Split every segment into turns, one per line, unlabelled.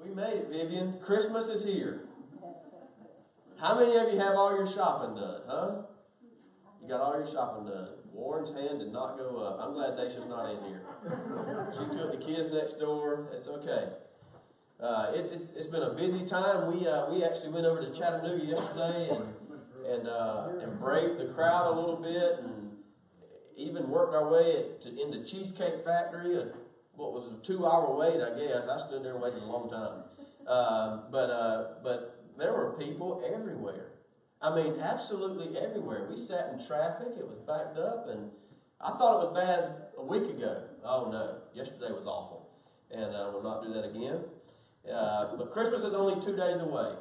We made it, Vivian. Christmas is here. How many of you have all your shopping done, huh? You got all your shopping done. Warren's hand did not go up. I'm glad Dacia's not in here. She took the kids next door. It's okay. It's been a busy time. We actually went over to Chattanooga yesterday and braved the crowd a little bit and even worked our way into Cheesecake Factory. What was a 2-hour wait, I guess. I stood there and waited a long time. But there were people everywhere. I mean, absolutely everywhere. We sat in traffic. It was backed up, and I thought it was bad a week ago. Oh, no. Yesterday was awful, and we'll not do that again. But Christmas is only 2 days away.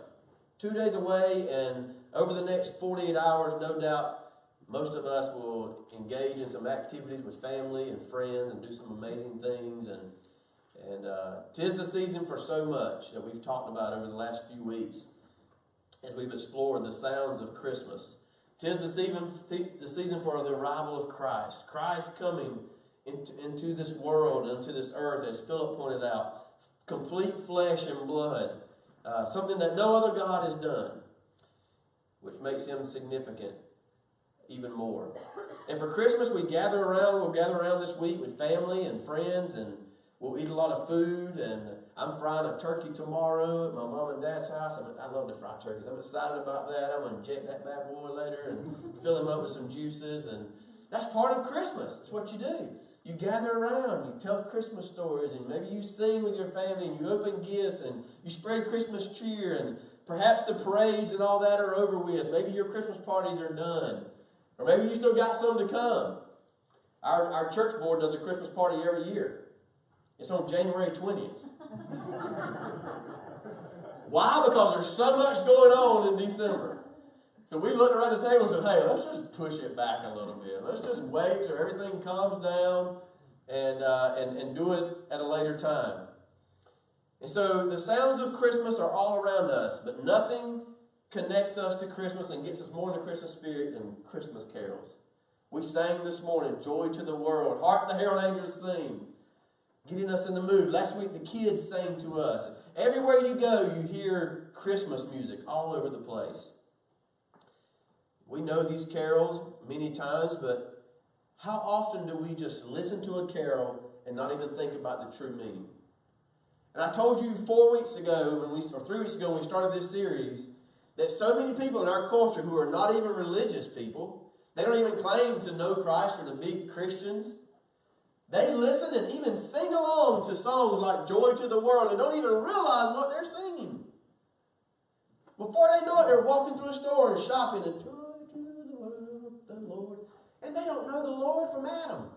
2 days away, and over the next 48 hours, no doubt, most of us will engage in some activities with family and friends and do some amazing things. And 'tis the season for so much that we've talked about over the last few weeks as we've explored the sounds of Christmas. 'Tis the season for the arrival of Christ. Christ coming into this world, into this earth, as Philip pointed out, complete flesh and blood, something that no other God has done, which makes him significant even more. And for Christmas, we'll gather around this week with family and friends, and we'll eat a lot of food. And I'm frying a turkey tomorrow at my mom and dad's house. I love to fry turkeys. I'm excited about that. I'm going to inject that bad boy later and fill him up with some juices. And that's part of Christmas. It's what you do. You gather around, you tell Christmas stories, and maybe you sing with your family, and you open gifts, and you spread Christmas cheer, and perhaps the parades and all that are over with. Maybe your Christmas parties are done. Or maybe you still got some to come. Our church board does a Christmas party every year. It's on January 20th. Why? Because there's so much going on in December. So we looked around the table and said, hey, let's just push it back a little bit. Let's just wait till everything calms down and do it at a later time. And so the sounds of Christmas are all around us, but nothing connects us to Christmas and gets us more in the Christmas spirit than Christmas carols. We sang this morning, Joy to the World. Hark the Herald Angels Sing, getting us in the mood. Last week the kids sang to us. Everywhere you go, you hear Christmas music all over the place. We know these carols many times, but how often do we just listen to a carol and not even think about the true meaning? And I told you 4 weeks ago, or 3 weeks ago when we started this series, that so many people in our culture who are not even religious people, they don't even claim to know Christ or to be Christians, they listen and even sing along to songs like Joy to the World and don't even realize what they're singing. Before they know it, they're walking through a store and shopping and Joy to the World, the Lord. And they don't know the Lord from Adam.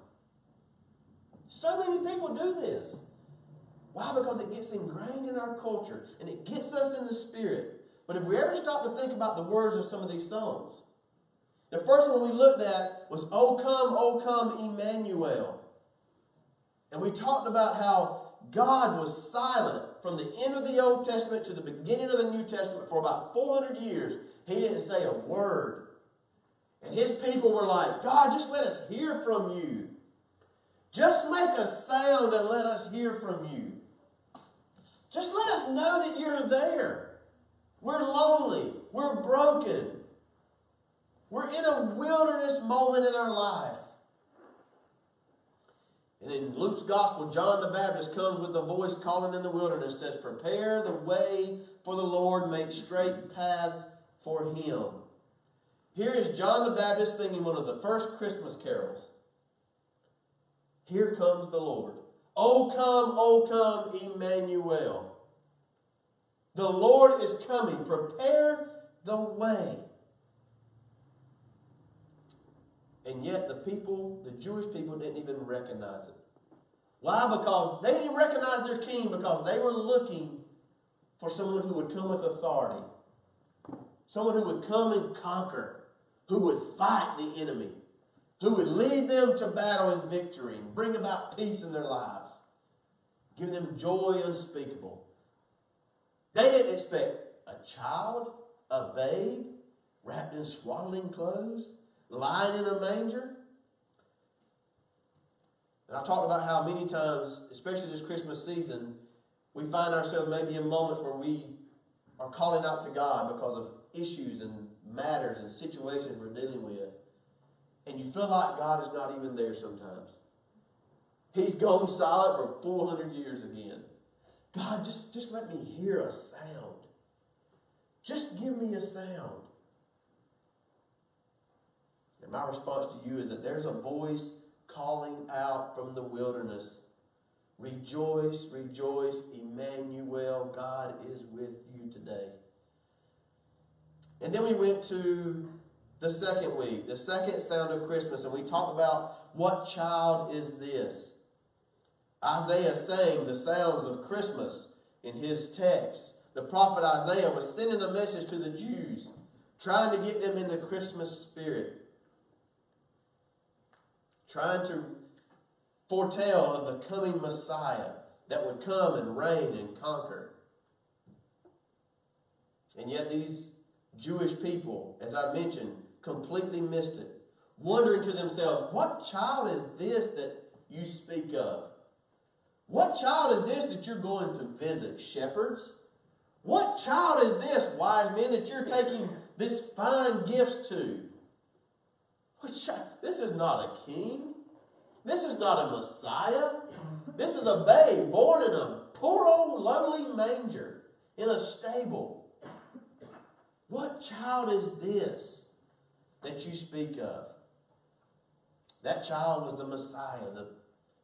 So many people do this. Why? Because it gets ingrained in our culture and it gets us in the spirit. But if we ever stop to think about the words of some of these songs, the first one we looked at was O come, Emmanuel. And we talked about how God was silent from the end of the Old Testament to the beginning of the New Testament for about 400 years. He didn't say a word. And his people were like, God, just let us hear from you. Just make a sound and let us hear from you. Just let us know that you're there. We're lonely. We're broken. We're in a wilderness moment in our life. And in Luke's gospel, John the Baptist comes with a voice calling in the wilderness, says, prepare the way for the Lord, make straight paths for him. Here is John the Baptist singing one of the first Christmas carols. Here comes the Lord. O come, Emmanuel. The Lord is coming. Prepare the way. And yet the Jewish people didn't even recognize it. Why? Because they didn't recognize their king because they were looking for someone who would come with authority. Someone who would come and conquer. Who would fight the enemy. Who would lead them to battle and victory and bring about peace in their lives. Give them joy unspeakable. They didn't expect a child, a babe, wrapped in swaddling clothes, lying in a manger. And I talked about how many times, especially this Christmas season, we find ourselves maybe in moments where we are calling out to God because of issues and matters and situations we're dealing with. And you feel like God is not even there sometimes. He's gone silent for 400 years again. God, just let me hear a sound. Just give me a sound. And my response to you is that there's a voice calling out from the wilderness. Rejoice, rejoice, Emmanuel, God is with you today. And then we went to the second week, the second sound of Christmas, and we talked about what child is this? Isaiah sang the sounds of Christmas in his text. The prophet Isaiah was sending a message to the Jews, trying to get them in the Christmas spirit, trying to foretell of the coming Messiah that would come and reign and conquer. And yet these Jewish people, as I mentioned, completely missed it, wondering to themselves, what child is this that you speak of? What child is this that you're going to visit? Shepherds? What child is this, wise men, that you're taking this fine gifts to? This is not a king. This is not a Messiah. This is a babe born in a poor old lowly manger in a stable. What child is this that you speak of? That child was the Messiah, the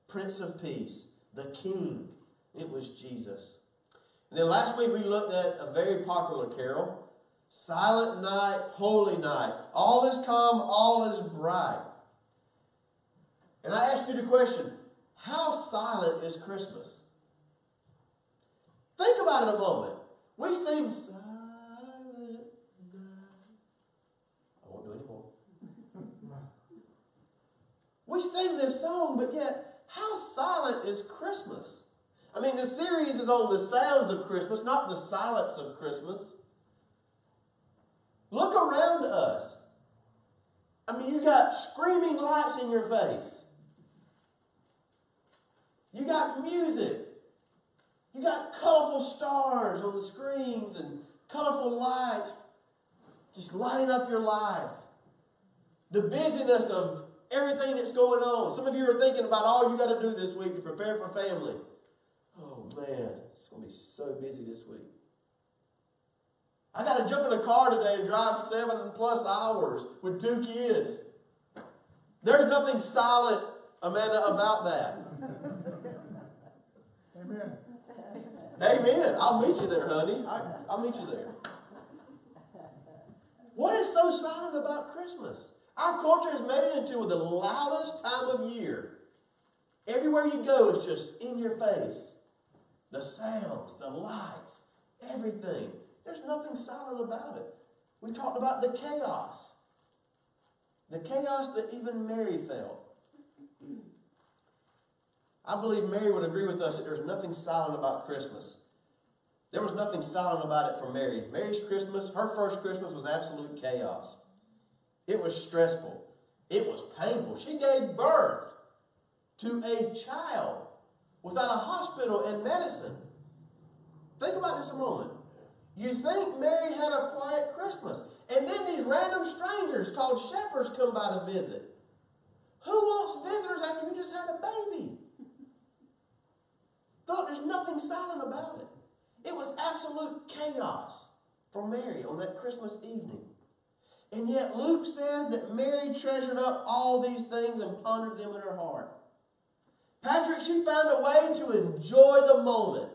Prince of Peace, the King. It was Jesus. And then last week we looked at a very popular carol, Silent Night, Holy Night. All is calm, all is bright. And I asked you the question, how silent is Christmas? Think about it a moment. We sing Silent Night. I won't do any more. We sing this song, but yet, how silent is Christmas? I mean, the series is on the sounds of Christmas, not the silence of Christmas. Look around us. I mean, you got screaming lights in your face. You got music. You got colorful stars on the screens and colorful lights just lighting up your life. The busyness of everything that's going on. Some of you are thinking about all you got to do this week to prepare for family. Oh man, it's going to be so busy this week. I got to jump in a car today and drive 7+ hours with 2 kids. There's nothing silent, Amanda, about that.
Amen.
Amen. I'll meet you there, honey. I'll meet you there. What is so silent about Christmas? Our culture has made it into the loudest time of year. Everywhere you go is just in your face. The sounds, the lights, everything. There's nothing silent about it. We talked about the chaos. The chaos that even Mary felt. I believe Mary would agree with us that there's nothing silent about Christmas. There was nothing silent about it for Mary. Mary's Christmas, her first Christmas, was absolute chaos. It was stressful. It was painful. She gave birth to a child without a hospital and medicine. Think about this a moment. You think Mary had a quiet Christmas, and then these random strangers called shepherds come by to visit. Who wants visitors after you just had a baby? Thought there's nothing silent about it. It was absolute chaos for Mary on that Christmas evening. And yet Luke says that Mary treasured up all these things and pondered them in her heart. Patrick, she found a way to enjoy the moment.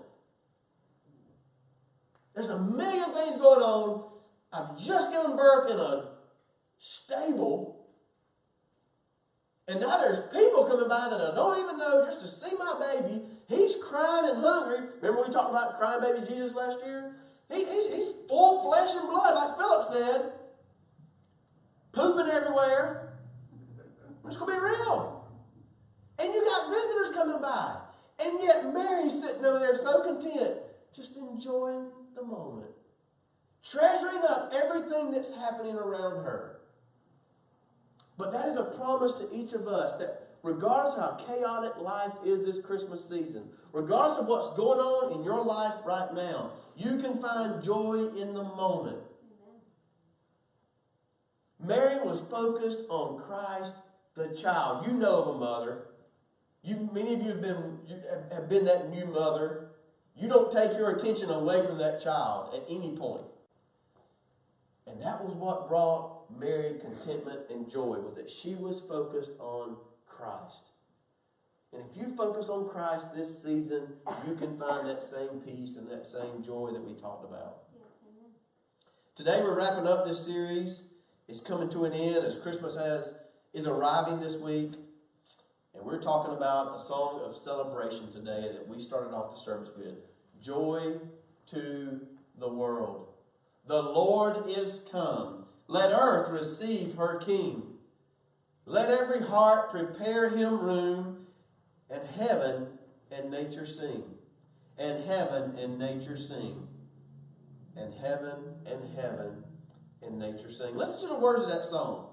There's a million things going on. I've just given birth in a stable. And now there's people coming by that I don't even know just to see my baby. He's crying and hungry. Remember we talked about crying baby Jesus last year? He's full flesh and blood, like Philip said. Pooping everywhere. It's going to be real. And you got visitors coming by. And yet Mary's sitting over there so content, just enjoying the moment. Treasuring up everything that's happening around her. But that is a promise to each of us that regardless of how chaotic life is this Christmas season, regardless of what's going on in your life right now, you can find joy in the moment. Mary was focused on Christ the child. You know of a mother. Many of you have been that new mother. You don't take your attention away from that child at any point. And that was what brought Mary contentment and joy, was that she was focused on Christ. And if you focus on Christ this season, you can find that same peace and that same joy that we talked about. Today we're wrapping up this series. It's coming to an end as Christmas is arriving this week. And we're talking about a song of celebration today that we started off the service with. Joy to the world. The Lord is come. Let earth receive her King. Let every heart prepare him room, and heaven and nature sing. And heaven and nature sing. And heaven and nature sing. Listen to the words of that song.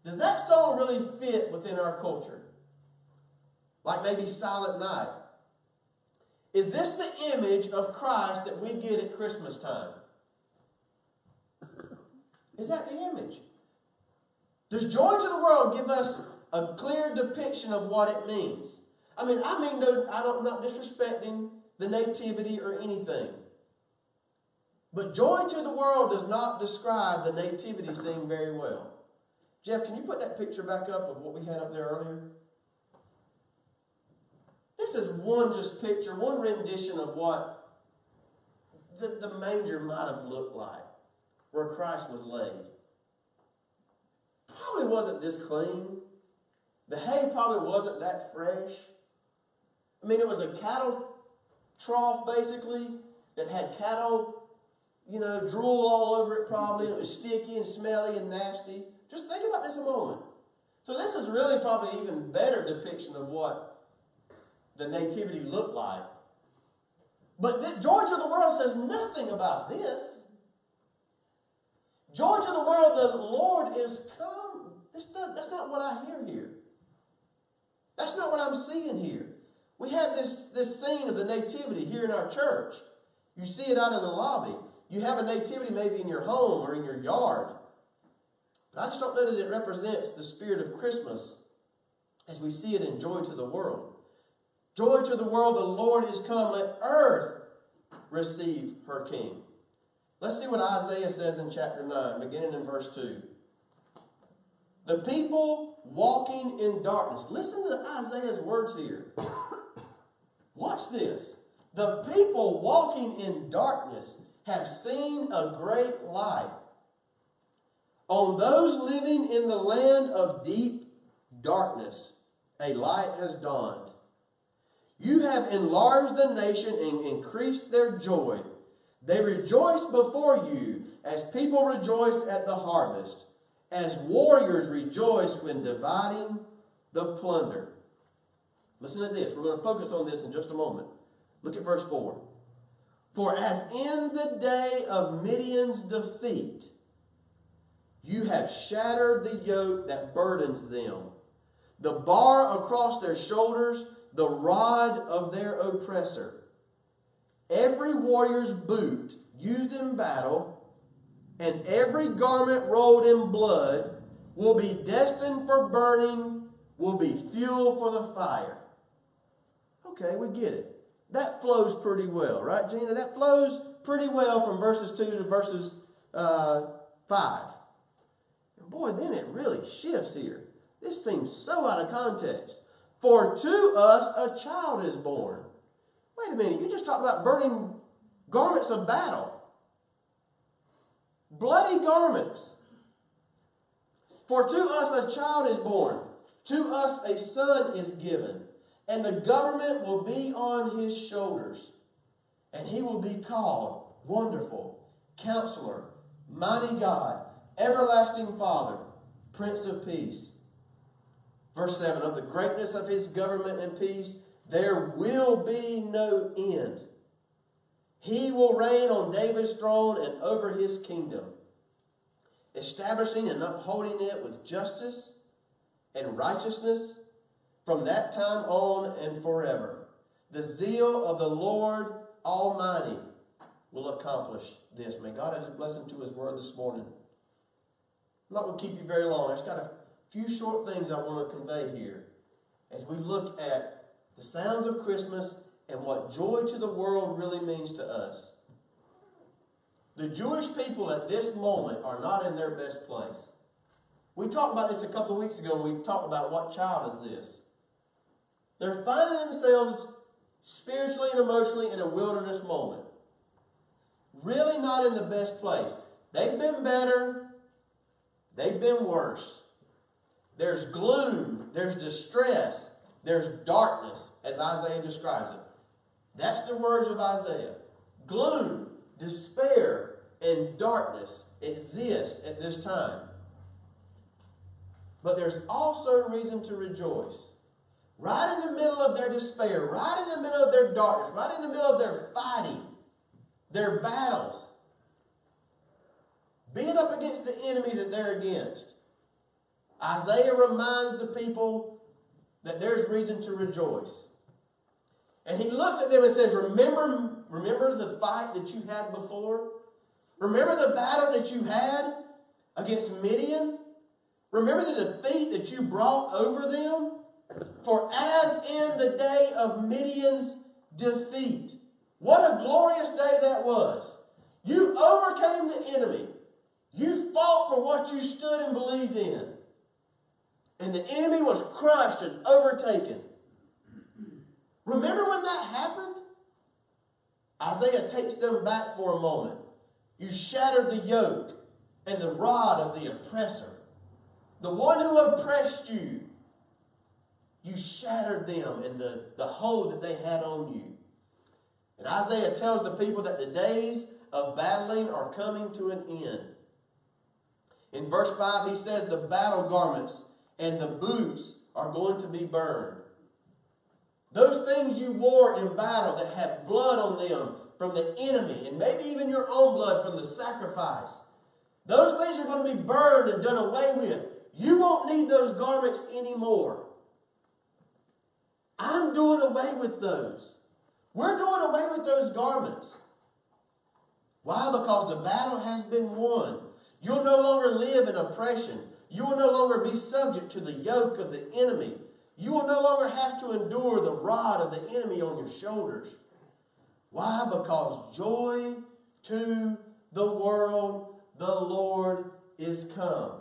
Does that song really fit within our culture? Like maybe Silent Night. Is this the image of Christ that we get at Christmas time? Is that the image? Does Joy to the World give us a clear depiction of what it means? I'm not disrespecting the nativity or anything. But Joy to the World does not describe the nativity scene very well. Jeff, can you put that picture back up of what we had up there earlier? This is one picture, one rendition of what the manger might have looked like, where Christ was laid. Probably wasn't this clean. The hay probably wasn't that fresh. I mean, it was a cattle trough, basically, that had cattle, drool all over it probably, and it was sticky and smelly and nasty. Just think about this a moment. So this is really probably an even better depiction of what the nativity looked like. But Joy to the World says nothing about this. Joy to the world, the Lord is come. That's not what I hear here. That's not what I'm seeing here. We have this scene of the nativity here in our church. You see it out in the lobby. You have a nativity maybe in your home or in your yard. But I just don't know that it represents the spirit of Christmas as we see it in Joy to the World. Joy to the world, the Lord is come. Let earth receive her King. Let's see what Isaiah says in chapter 9, beginning in verse 2. The people walking in darkness. Listen to Isaiah's words here. Watch this. The people walking in darkness have seen a great light. On those living in the land of deep darkness, a light has dawned. You have enlarged the nation and increased their joy. They rejoice before you as people rejoice at the harvest, as warriors rejoice when dividing the plunder. Listen to this. We're going to focus on this in just a moment. Look at verse 4. For as in the day of Midian's defeat, you have shattered the yoke that burdens them, the bar across their shoulders, the rod of their oppressor. Every warrior's boot used in battle and every garment rolled in blood will be destined for burning, will be fuel for the fire. Okay, we get it. That flows pretty well, right, Gina? That flows pretty well from verses 2 to verses 5. And boy, then it really shifts here. This seems so out of context. For to us a child is born. Wait a minute, you just talked about burning garments of battle. Bloody garments. For to us a child is born. To us a son is given. And the government will be on his shoulders. And he will be called Wonderful, Counselor, Mighty God, Everlasting Father, Prince of Peace. Verse 7, of the greatness of his government and peace, there will be no end. He will reign on David's throne and over his kingdom, establishing and upholding it with justice and righteousness from that time on and forever. The zeal of the Lord Almighty will accomplish this. May God add his blessing to his word this morning. I'm not going to keep you very long. I just got a few short things I want to convey here as we look at the sounds of Christmas and what joy to the world really means to us. The Jewish people at this moment are not in their best place. We talked about this a couple of weeks ago. We talked about what child is this. They're finding themselves spiritually and emotionally in a wilderness moment. Really not in the best place. They've been better. They've been worse. There's gloom. There's distress. There's darkness, as Isaiah describes it. That's the words of Isaiah. Gloom, despair, and darkness exist at this time. But there's also reason to rejoice. Right in the middle of their despair, right in the middle of their darkness, right in the middle of their fighting, their battles, being up against the enemy that they're against, Isaiah reminds the people that there's reason to rejoice. And he looks at them and says, remember the fight that you had before? Remember the battle that you had against Midian? Remember the defeat that you brought over them? For as in the day of Midian's defeat, what a glorious day that was. You overcame the enemy. You fought for what you stood and believed in. And the enemy was crushed and overtaken. Remember when that happened? Isaiah takes them back for a moment. You shattered the yoke and the rod of the oppressor. The one who oppressed you. You shattered them and the hold that they had on you. And Isaiah tells the people that the days of battling are coming to an end. In verse 5 he says the battle garments and the boots are going to be burned. Those things you wore in battle that had blood on them from the enemy, and maybe even your own blood from the sacrifice, those things are going to be burned and done away with. You won't need those garments anymore. I'm doing away with those. We're doing away with those garments. Why? Because the battle has been won. You'll no longer live in oppression. You will no longer be subject to the yoke of the enemy. You will no longer have to endure the rod of the enemy on your shoulders. Why? Because joy to the world, the Lord is come.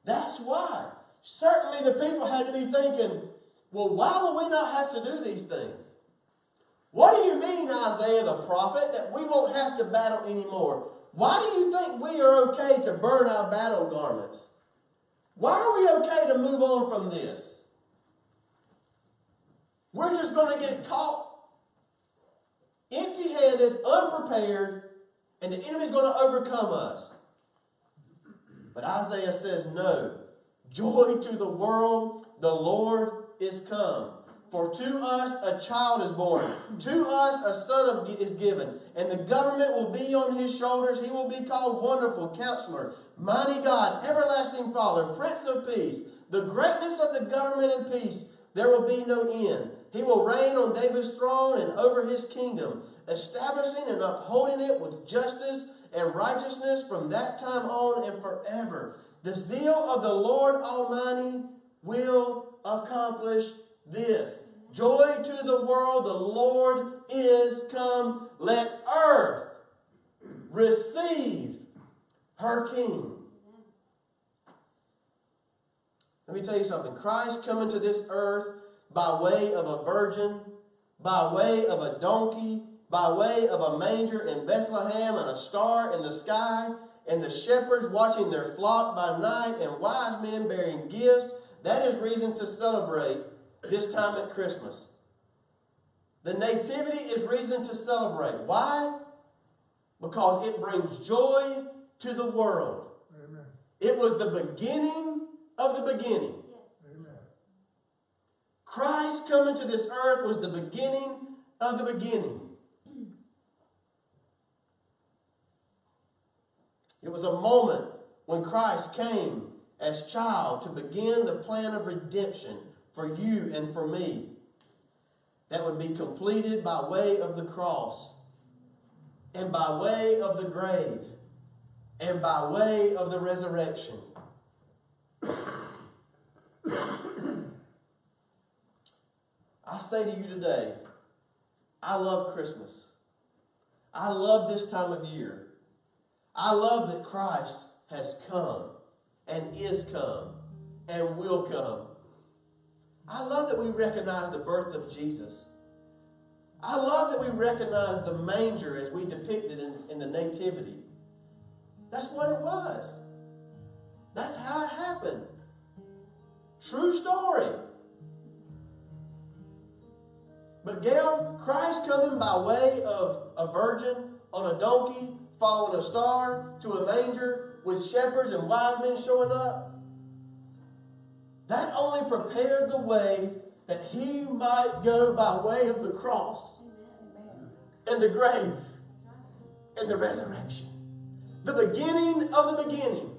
That's why. Certainly the people had to be thinking, well, why will we not have to do these things? What do you mean, Isaiah the prophet, that we won't have to battle anymore? Why do you think we are okay to burn our battle garments? Why are we okay to move on from this? We're just going to get caught empty-handed, unprepared, and the enemy's going to overcome us. But Isaiah says, no. Joy to the world, the Lord is come. For to us a child is born. To us a son is given. And the government will be on his shoulders. He will be called Wonderful Counselor, Mighty God, Everlasting Father, Prince of Peace. The greatness of the government and peace, there will be no end. He will reign on David's throne and over his kingdom, establishing and upholding it with justice and righteousness from that time on and forever. The zeal of the Lord Almighty will accomplish this. Joy to the world, the Lord is come. Let earth receive her King. Let me tell you something. Christ coming to this earth by way of a virgin, by way of a donkey, by way of a manger in Bethlehem and a star in the sky, and the shepherds watching their flock by night, and wise men bearing gifts. That is reason to celebrate this time at Christmas. The nativity is reason to celebrate. Why? Because it brings joy to the world. Amen. It was the beginning of the beginning. Yes. Amen. Christ coming to this earth was the beginning of the beginning. It was a moment when Christ came as child to begin the plan of redemption for you and for me that would be completed by way of the cross and by way of the grave and by way of the resurrection. I say to you today, I love Christmas. I love this time of year. I love that Christ has come and is come and will come. I love that we recognize the birth of Jesus. I love that we recognize the manger as we depicted in the Nativity. That's what it was. That's how it happened. True story. But Gail, Christ coming by way of a virgin on a donkey, following a star to a manger with shepherds and wise men showing up, that only prepared the way that he might go by way of the cross and the grave and the resurrection. The beginning of the beginning.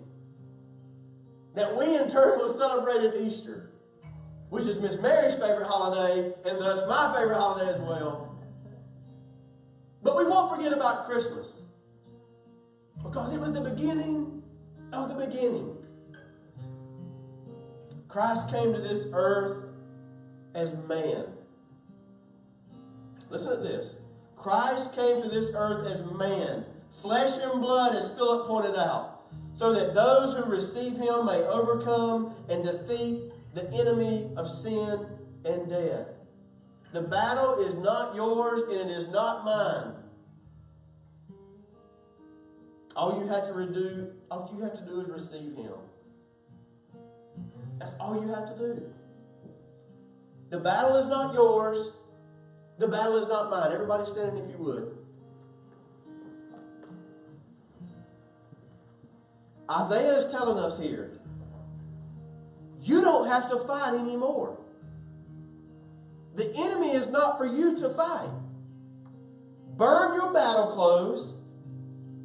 That we in turn will celebrate at Easter, which is Miss Mary's favorite holiday and thus my favorite holiday as well. But we won't forget about Christmas because it was the beginning of the beginning. Christ came to this earth as man. Listen to this. Christ came to this earth as man, flesh and blood, as Philip pointed out, so that those who receive him may overcome and defeat the enemy of sin and death. The battle is not yours and it is not mine. All you have to do is receive him. That's all you have to do. The battle is not yours. The battle is not mine. Everybody standing if you would. Isaiah is telling us here, you don't have to fight anymore. The enemy is not for you to fight. Burn your battle clothes.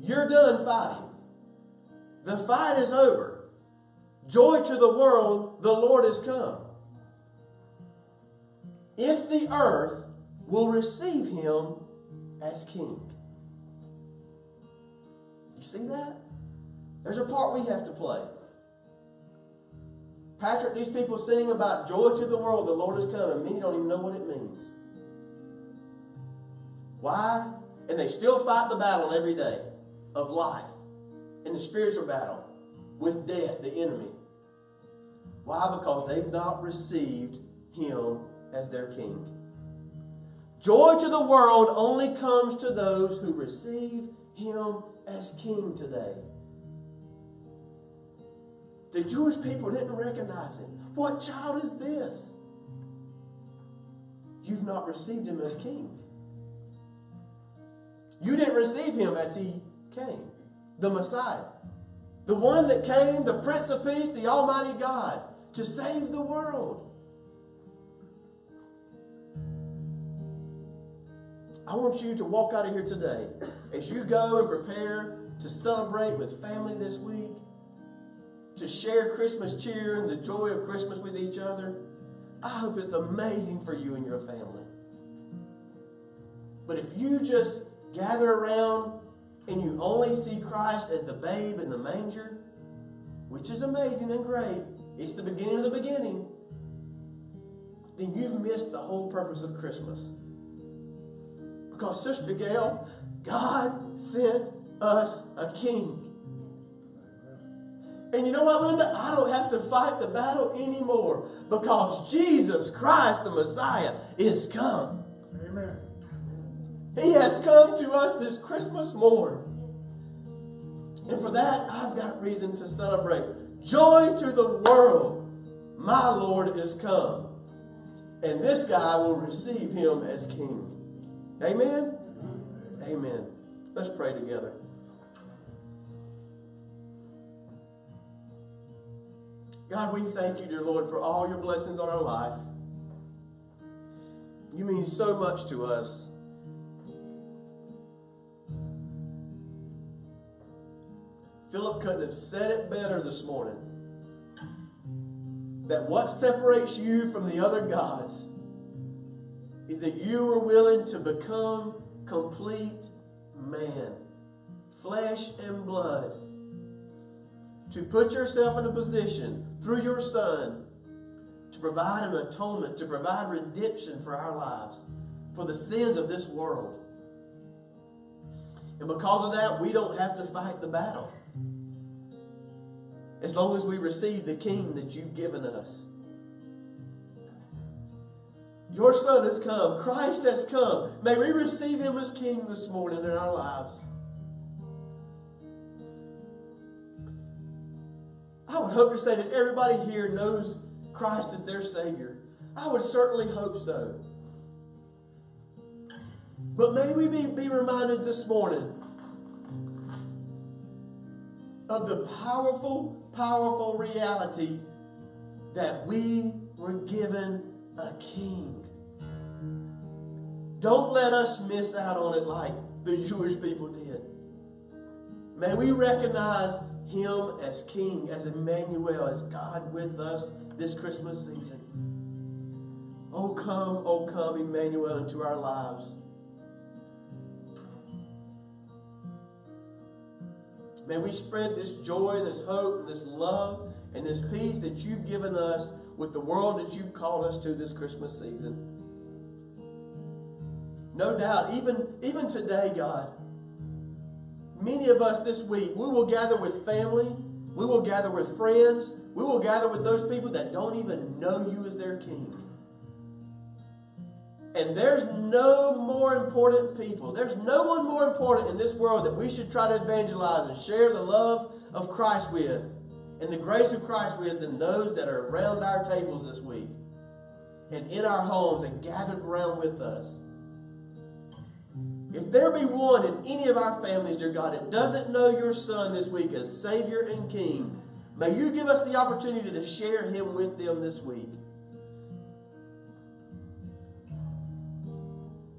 You're done fighting. The fight is over. Joy to the world, the Lord has come. If the earth will receive him as king. You see that? There's a part we have to play. Patrick, these people sing about joy to the world, the Lord has come, and many don't even know what it means. Why? And they still fight the battle every day of life, in the spiritual battle, with death, the enemy. Why? Because they've not received him as their king. Joy to the world only comes to those who receive him as king today. The Jewish people didn't recognize him. What child is this? You've not received him as king. You didn't receive him as he came. The Messiah. The one that came, the Prince of Peace, the Almighty God, to save the world. I want you to walk out of here today as you go and prepare to celebrate with family this week, to share Christmas cheer and the joy of Christmas with each other. I hope it's amazing for you and your family. But if you just gather around and you only see Christ as the babe in the manger, which is amazing and great, it's the beginning of the beginning, then you've missed the whole purpose of Christmas. Because, Sister Gail, God sent us a king. And you know what, Linda? I don't have to fight the battle anymore because Jesus Christ, the Messiah, is come.
Amen.
He has come to us this Christmas morn. And for that, I've got reason to celebrate. Joy to the world. My Lord is come. And this guy will receive him as king. Amen? Amen. Let's pray together. God, we thank you, dear Lord, for all your blessings on our life. You mean so much to us. Philip couldn't have said it better this morning. that what separates you from the other gods is that you were willing to become complete man, flesh and blood, to put yourself in a position through your Son to provide an atonement, to provide redemption for our lives, for the sins of this world. And because of that, we don't have to fight the battle, as long as we receive the King that you've given us. Your Son has come. Christ has come. May we receive Him as King this morning in our lives. I would hope to say that everybody here knows Christ as their Savior. I would certainly hope so. But may we be reminded this morning of the powerful, powerful reality that we were given a King. Don't let us miss out on it like the Jewish people did. May we recognize Him as King, as Emmanuel, as God with us this Christmas season. Oh come, Emmanuel, into our lives. May we spread this joy, this hope, this love, and this peace that you've given us with the world that you've called us to this Christmas season. No doubt, even today, God, many of us this week, we will gather with family, we will gather with friends, we will gather with those people that don't even know you as their King. And there's no more important people. There's no one more important in this world that we should try to evangelize and share the love of Christ with and the grace of Christ with than those that are around our tables this week and in our homes and gathered around with us. If there be one in any of our families, dear God, that doesn't know your Son this week as Savior and King, may you give us the opportunity to share Him with them this week.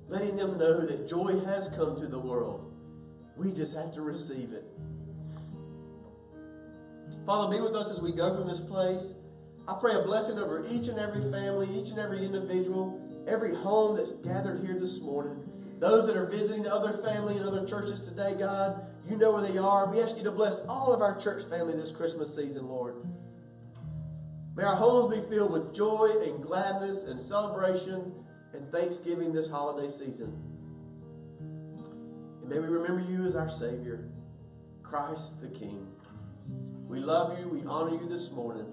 Letting them know that joy has come to the world. We just have to receive it. Father, be with us as we go from this place. I pray a blessing over each and every family, each and every individual, every home that's gathered here this morning. Those that are visiting other family and other churches today, God, you know where they are. We ask you to bless all of our church family this Christmas season, Lord. May our homes be filled with joy and gladness and celebration and thanksgiving this holiday season. And may we remember you as our Savior, Christ the King. We love you. We honor you this morning.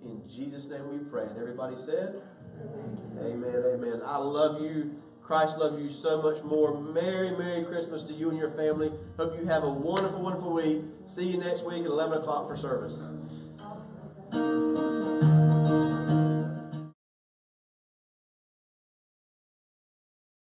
In Jesus' name we pray. And everybody said, amen, amen. I love you. Christ loves you so much more. Merry, Merry Christmas to you and your family. Hope you have a wonderful, wonderful week. See you next week at 11 o'clock for service.